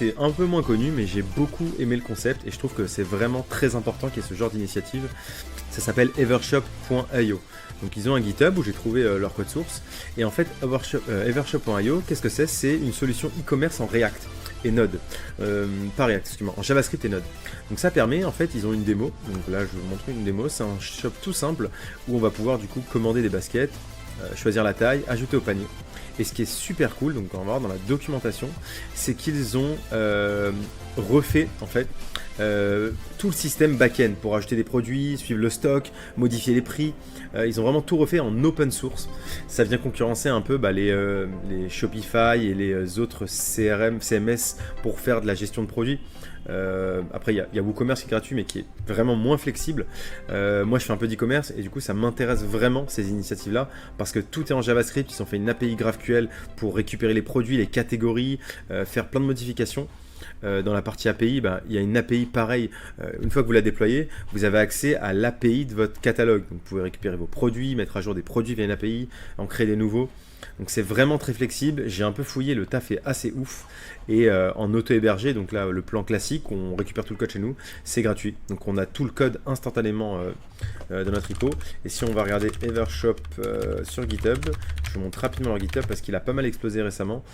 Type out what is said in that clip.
c'est un peu moins connu, mais j'ai beaucoup aimé le concept et je trouve que c'est vraiment très important qu'il y ait ce genre d'initiative. Ça s'appelle Evershop.io. Donc ils ont un GitHub où j'ai trouvé leur code source. Et en fait, Evershop.io, qu'est-ce que c'est? C'est une solution e-commerce en React et Node. Pas React, excuse-moi, en JavaScript et Node. Donc ça permet, en fait, ils ont une démo. Donc là, je vais vous montrer une démo. C'est un shop tout simple où on va pouvoir du coup commander des baskets, choisir la taille, ajouter au panier. Et ce qui est super cool, donc on va voir dans la documentation, c'est qu'ils ont refait en fait tout le système back-end pour ajouter des produits, suivre le stock, modifier les prix. Ils ont vraiment tout refait en open source. Ça vient concurrencer un peu les Shopify et les autres CRM, CMS pour faire de la gestion de produits. Après, il y a WooCommerce qui est gratuit mais qui est vraiment moins flexible. Moi, je fais un peu d'e-commerce et du coup, ça m'intéresse vraiment ces initiatives-là parce que tout est en JavaScript. Ils ont fait une API GraphQL pour récupérer les produits, les catégories, faire plein de modifications. Dans la partie API, il y a une API pareille. Une fois que vous la déployez, vous avez accès à l'API de votre catalogue. Donc, vous pouvez récupérer vos produits, mettre à jour des produits via une API, en créer des nouveaux. Donc c'est vraiment très flexible. J'ai un peu fouillé, le taf est assez ouf. Et en auto-hébergé, donc là le plan classique, on récupère tout le code chez nous, c'est gratuit. Donc on a tout le code instantanément dans notre repo. Et si on va regarder Evershop sur GitHub, je vous montre rapidement leur GitHub parce qu'il a pas mal explosé récemment.